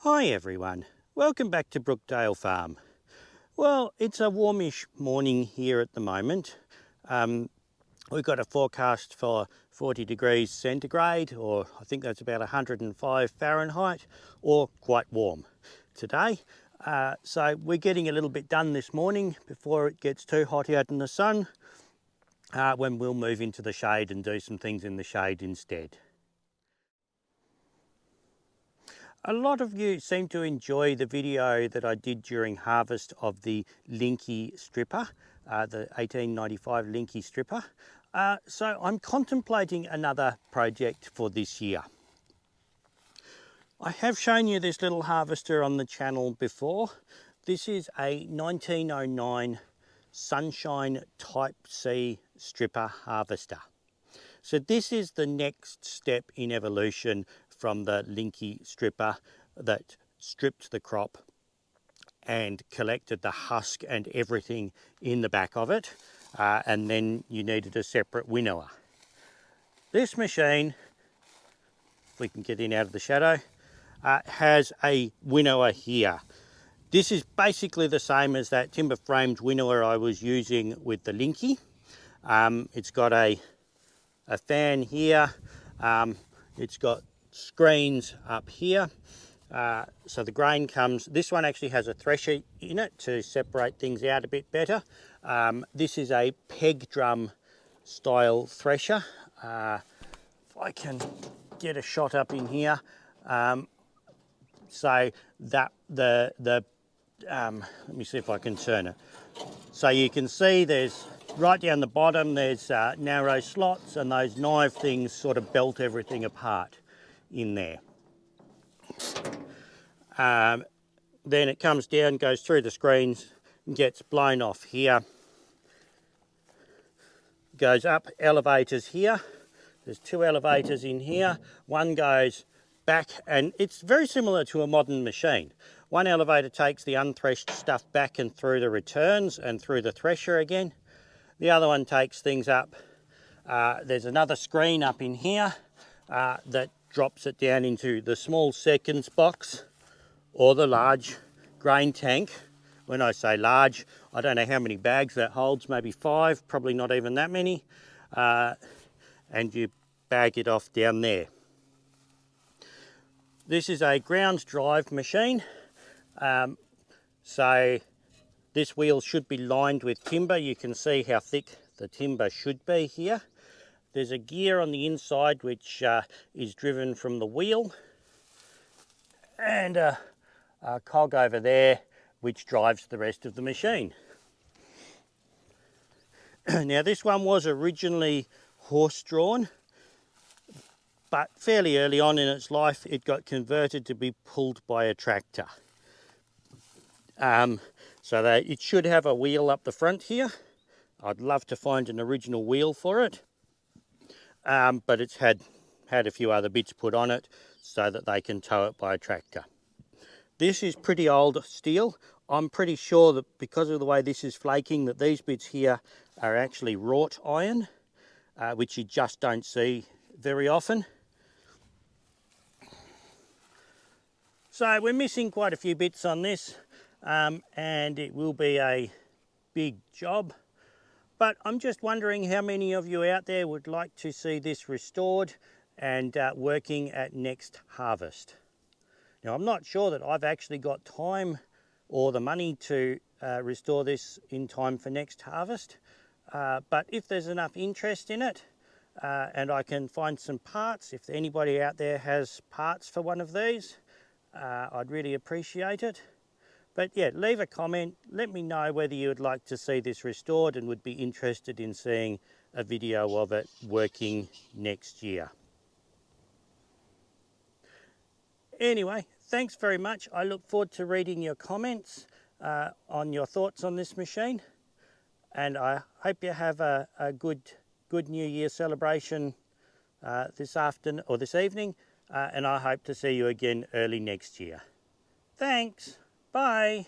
Hi everyone, welcome back to Brookdale Farm. Well, it's a warmish morning here at the moment. We've got a forecast for 40 degrees centigrade, or I think that's about 105 Fahrenheit, or quite warm today. So we're getting a little bit done this morning before it gets too hot out in the sun, when we'll move into the shade and do some things in the shade instead. A lot of you seem to enjoy the video that I did during harvest of the Linky stripper, the 1895 Linky stripper. So I'm contemplating another project for this year. I have shown you this little harvester on the channel before. This is a 1909 Sunshine Type C stripper harvester. So this is the next step in evolution from the Linky stripper that stripped the crop and collected the husk and everything in the back of it, and then you needed a separate winnower. This machine, if we can get in out of the shadow, has a winnower here. This is basically the same as that timber framed winnower I was using with the Linky. It's got a fan here, it's got screens up here, so the grain comes. This one actually has a thresher in it to separate things out a bit better. This is a peg drum style thresher. If I can get a shot up in here, so that let me see if I can turn it. So you can see there's right down the bottom, there's narrow slots, and those knife things sort of belt everything apart in there. Then it comes down, goes through the screens, and gets blown off here. Goes up elevators here. There's two elevators in here. One goes back, and it's very similar to a modern machine. One elevator takes the unthreshed stuff back and through the returns and through the thresher again. The other one takes things up. There's another screen up in here that drops it down into the small seconds box or the large grain tank. When I say large, I don't know how many bags that holds, maybe 5, probably not even that many. And you bag it off down there. This is a ground drive machine. So this wheel should be lined with timber. You can see how thick the timber should be here. There's a gear on the inside which is driven from the wheel, and a cog over there which drives the rest of the machine. Now this one was originally horse-drawn, but fairly early on in its life it got converted to be pulled by a tractor. So that it should have a wheel up the front here. I'd love to find an original wheel for it, but it's had a few other bits put on it so that they can tow it by a tractor. This is pretty old steel. I'm pretty sure that because of the way this is flaking, that these bits here are actually wrought iron, which you just don't see very often. So we're missing quite a few bits on this, and it will be a big job. But I'm just wondering how many of you out there would like to see this restored and working at next harvest. Now, I'm not sure that I've actually got time or the money to restore this in time for next harvest, but if there's enough interest in it and I can find some parts, if anybody out there has parts for one of these, I'd really appreciate it. But yeah, leave a comment, let me know whether you would like to see this restored and would be interested in seeing a video of it working next year. Anyway, thanks very much. I look forward to reading your comments on your thoughts on this machine, and I hope you have a good New Year celebration this afternoon or this evening, and I hope to see you again early next year. Thanks. Bye.